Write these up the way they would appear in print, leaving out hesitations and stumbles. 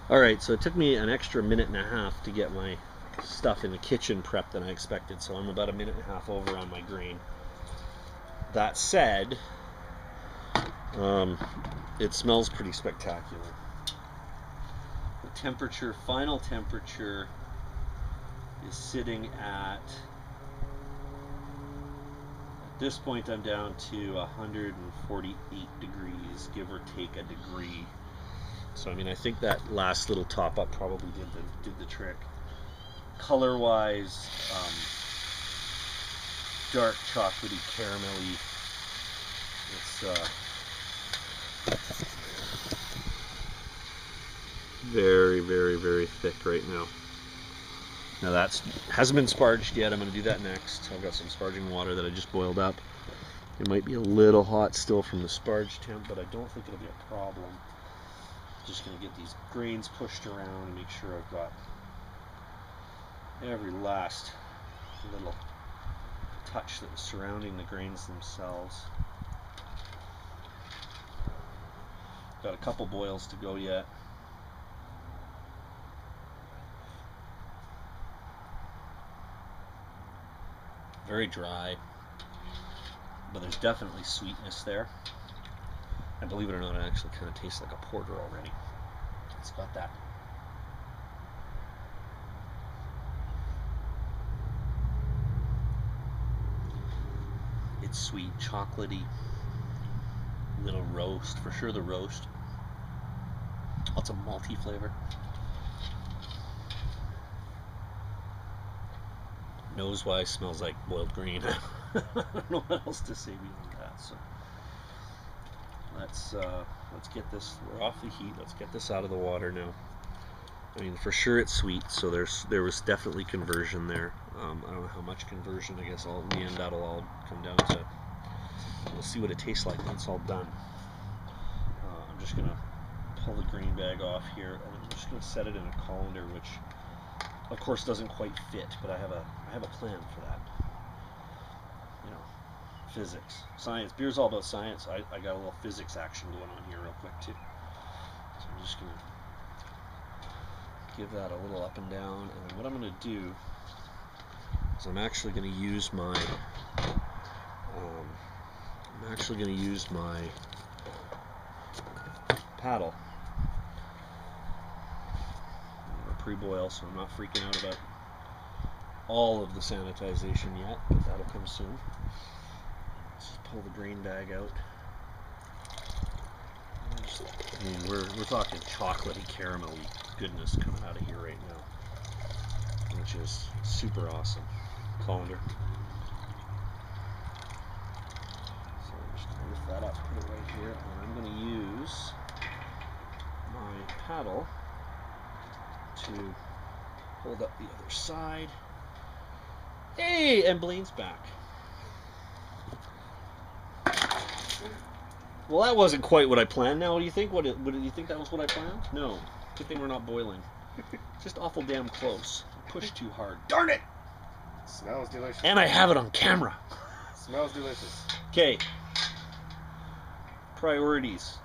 Alright, so it took me an extra minute and a half to get my stuff in the kitchen prepped than I expected, so I'm about a minute and a half over on my grain. That said, it smells pretty spectacular. The temperature, final temperature, is sitting at this point I'm down to 148 degrees, give or take a degree. So I mean, I think that last little top up probably did the trick. Color wise, dark chocolatey, caramelly. It's very, very, very thick right now. Now that hasn't been sparged yet. I'm going to do that next. I've got some sparging water that I just boiled up. It might be a little hot still from the sparge temp, but I don't think it'll be a problem. Just going to get these grains pushed around and make sure I've got every last little touch that was surrounding the grains themselves. Got a couple boils to go yet. Very dry, but there's definitely sweetness there. And believe it or not, it actually kind of tastes like a porter already. It's got that. It's sweet, chocolatey, little roast, for sure the roast. Lots of malty flavor. Nose-wise, smells like boiled grain. I don't know what else to say beyond that. So let's get this. We're off the heat. Let's get this out of the water now. I mean, for sure it's sweet, so there was definitely conversion there. I don't know how much conversion. I guess in the end that'll all come down to. We'll see what it tastes like when it's all done. I'm just gonna pull the grain bag off here, and I'm just gonna set it in a colander, which of course doesn't quite fit, but I have a plan for that. You know, physics, science. Beer's all about science. I got a little physics action going on here real quick too. So I'm just gonna give that a little up and down, and then what I'm gonna do is I'm actually gonna use my paddle. Pre-boil, so I'm not freaking out about all of the sanitization yet, but that'll come soon. Let's just pull the grain bag out. I mean, we're talking chocolatey, caramelly goodness coming out of here right now, which is super awesome. Colander. So I'm just gonna lift that up, put it right here, and I'm gonna use my paddle to hold up the other side. Hey, and Blaine's back. Well, that wasn't quite what I planned. Now, what do you think? What do you think that was what I planned? No. Good thing we're not boiling. Just awful damn close. Pushed too hard. Darn it! Smells delicious. And I have it on camera. Smells delicious. Okay. Priorities.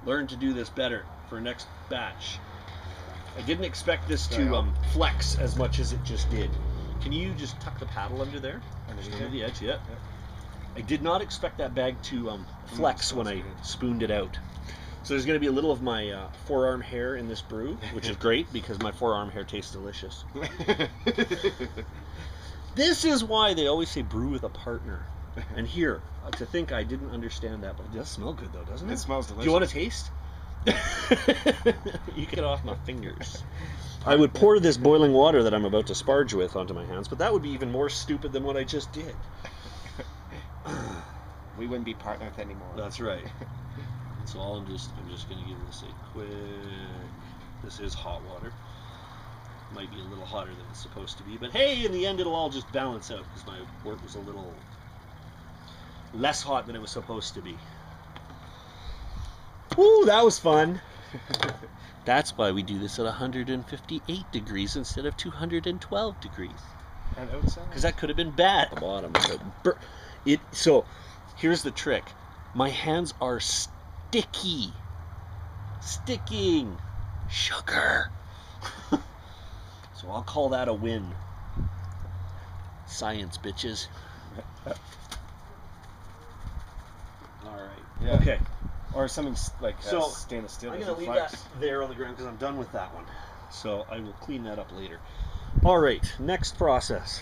Learn to do this better for next batch. I didn't expect this to flex as much as it just did. Can you just tuck the paddle under there? Under the edge, yeah. Yep. I did not expect that bag to flex when I spooned it out. So there's going to be a little of my forearm hair in this brew, which is great because my forearm hair tastes delicious. This is why they always say brew with a partner. And here, to think I didn't understand that, but it does smell good though, doesn't it? It smells delicious. Do you want to taste? You get it off my fingers. I would pour this boiling water that I'm about to sparge with onto my hands, but that would be even more stupid than what I just did. We wouldn't be partners anymore. That's right. So I'm just going to give this a quick. This is hot water. Might be a little hotter than it's supposed to be, but hey, in the end it'll all just balance out because my work was a little less hot than it was supposed to be. Woo, that was fun. That's why we do this at 158 degrees instead of 212 degrees. And outside. Because that could have been bad. At the bottom. So, here's the trick. My hands are sticky. Sticking. Sugar. So I'll call that a win. Science, bitches. Alright. Yeah. Okay. Or something like So, stainless steel. I'm doesn't going to leave flex. that there on the ground because I'm done with that one. So I will clean that up later. Alright, next process.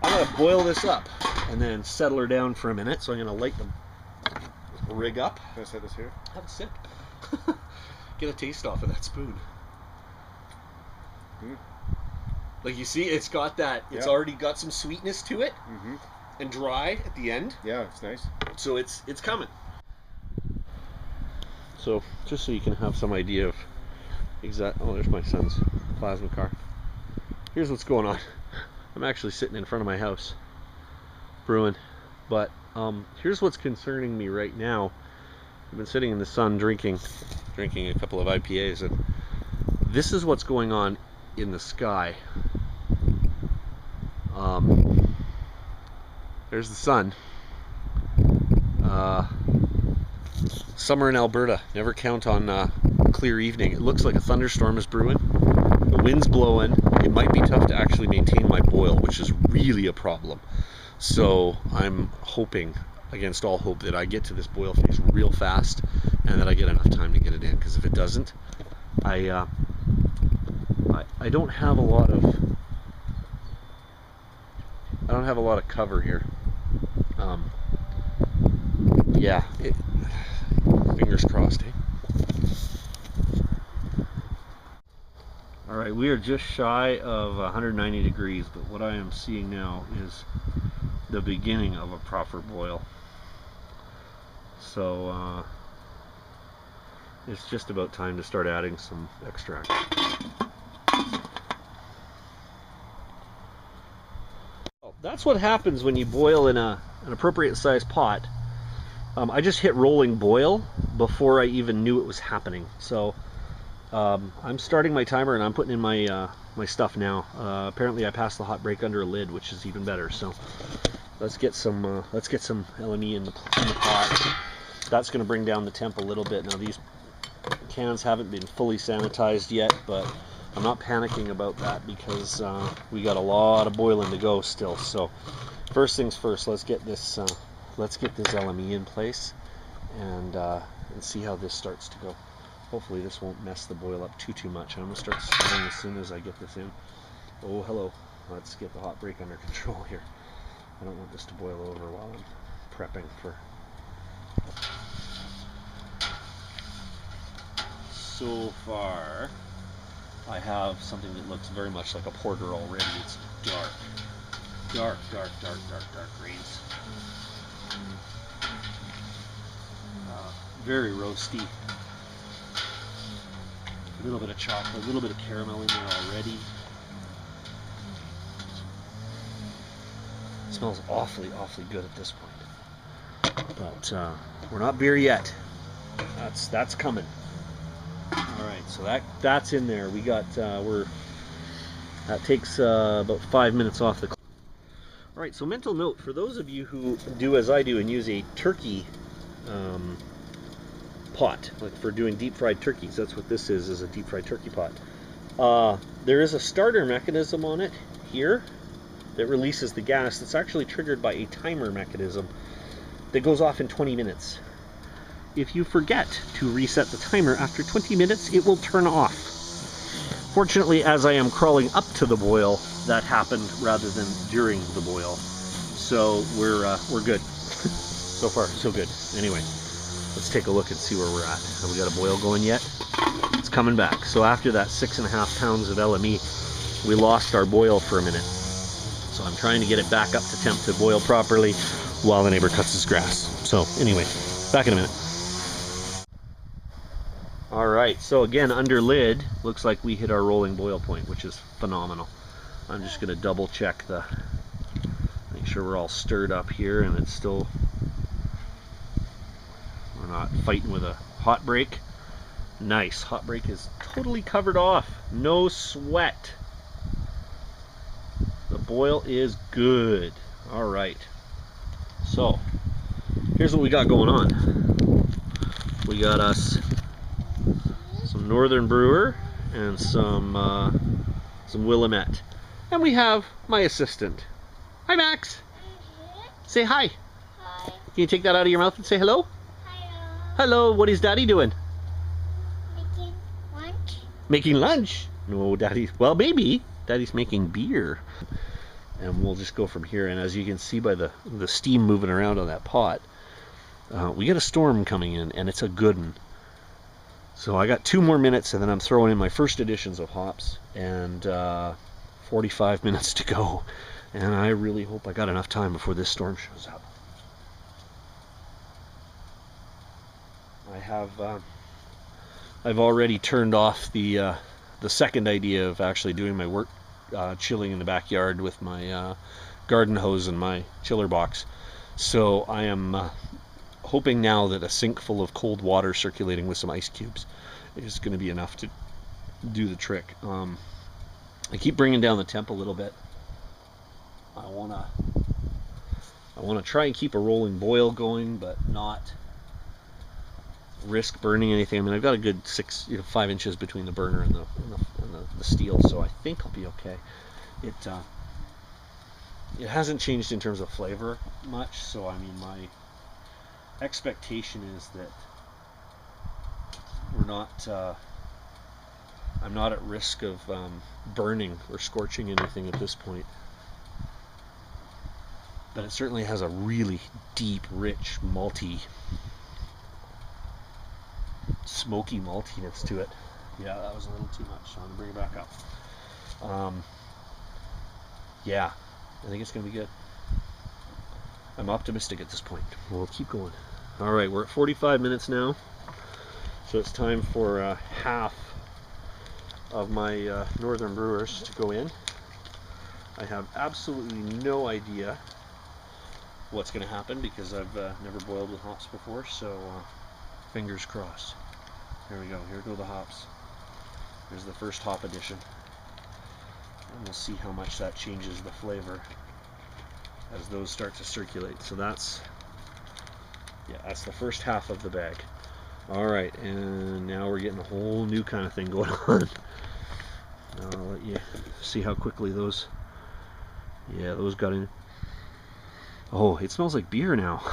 I'm going to boil this up and then settle her down for a minute. So I'm going to light the rig up. Can I set this here? Have a sip. Get a taste off of that spoon. Mm. Like you see, it's got that, it's already got some sweetness to it. Mm-hmm. And dry at the end. Yeah, it's nice. So it's coming. So just so you can have some idea of oh, there's my son's plasma car. Here's what's going on. I'm actually sitting in front of my house brewing, but here's what's concerning me right now. I've been sitting in the sun drinking a couple of IPAs, and this is what's going on in the sky. There's the sun. Summer in Alberta. Never count on clear evening. It looks like a thunderstorm is brewing. The wind's blowing. It might be tough to actually maintain my boil, which is really a problem. So I'm hoping, against all hope, that I get to this boil phase real fast and that I get enough time to get it in. Because if it doesn't, I don't have a lot of cover here. Yeah, fingers crossed, eh? Alright, we are just shy of 190 degrees, but what I am seeing now is the beginning of a proper boil. So, it's just about time to start adding some extract. That's what happens when you boil in an appropriate size pot. I just hit rolling boil before I even knew it was happening. So I'm starting my timer and I'm putting in my my stuff now. Apparently I passed the hot break under a lid, which is even better. So let's get some LME in the pot. That's going to bring down the temp a little bit. Now these cans haven't been fully sanitized yet, but I'm not panicking about that because we got a lot of boiling to go still. So first things first, let's get this LME in place and see how this starts to go. Hopefully this won't mess the boil up too much. I'm gonna start stirring as soon as I get this in. Oh hello, let's get the hot break under control here. I don't want this to boil over while I'm prepping for. So far I have something that looks very much like a porter already. It's dark greens. Very roasty. A little bit of chocolate, a little bit of caramel in there already. It smells awfully good at this point. But we're not beer yet. That's coming. All right, so that's in there. We got that takes about 5 minutes off the clock. All right, so mental note for those of you who do as I do and use a turkey pot, like for doing deep fried turkeys. That's what this is a deep fried turkey pot. There is a starter mechanism on it here that releases the gas. That's actually triggered by a timer mechanism that goes off in 20 minutes. If you forget to reset the timer after 20 minutes, it will turn off. Fortunately, as I am crawling up to the boil, that happened rather than during the boil. So we're good. So far, so good. Anyway, let's take a look and see where we're at. Have we got a boil going yet? It's coming back. So after that 6.5 pounds of LME, we lost our boil for a minute. So I'm trying to get it back up to temp to boil properly while the neighbor cuts his grass. So anyway, back in a minute. Alright, so again, under lid, looks like we hit our rolling boil point, which is phenomenal. I'm just going to double check make sure we're all stirred up here and it's still, we're not fighting with a hot break. Nice, hot break is totally covered off, no sweat. The boil is good. Alright, so here's what we got going on. We got us Northern Brewer and some Willamette. And we have my assistant. Hi, Max. Say hi. Hi. Can you take that out of your mouth and say hello? Hello. Hello, what is Daddy doing? Making lunch. Making lunch? No, Daddy. Well, maybe. Daddy's making beer. And we'll just go from here. And as you can see by the steam moving around on that pot, we get a storm coming in, and it's a good one. So I got 2 more minutes, and then I'm throwing in my first additions of hops, and 45 minutes to go. And I really hope I got enough time before this storm shows up. I've already turned off the second idea of actually doing my work chilling in the backyard with my garden hose and my chiller box. So I am hoping now that a sink full of cold water circulating with some ice cubes is going to be enough to do the trick. I keep bringing down the temp a little bit. I want to try and keep a rolling boil going, but not risk burning anything. I mean, I've got a good 5 inches between the burner and the steel, so I think I'll be okay. It hasn't changed in terms of flavor much, so I mean, my expectation is that I'm not at risk of burning or scorching anything at this point. But it certainly has a really deep, rich, malty, smoky maltiness to it. Yeah, that was a little too much, so I'm going to bring it back up. Yeah, I think it's going to be good. I'm optimistic at this point. We'll keep going. Alright, we're at 45 minutes now, so it's time for half of my Northern Brewers to go in. I have absolutely no idea what's going to happen because I've never boiled with hops before, so fingers crossed. Here we go, here go the hops. Here's the first hop addition. And we'll see how much that changes the flavor as those start to circulate. So that's the first half of the bag. Alright, and now we're getting a whole new kind of thing going on. I'll let you see how quickly those got in. Oh, it smells like beer now.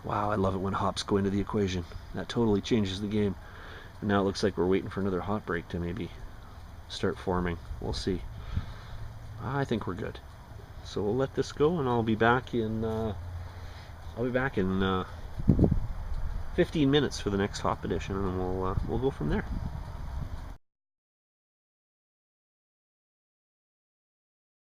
Wow, I love it when hops go into the equation. That totally changes the game. And now it looks like we're waiting for another hot break to maybe start forming. We'll see. I think we're good. So we'll let this go, and I'll be back in 15 minutes for the next hop edition, and we'll go from there.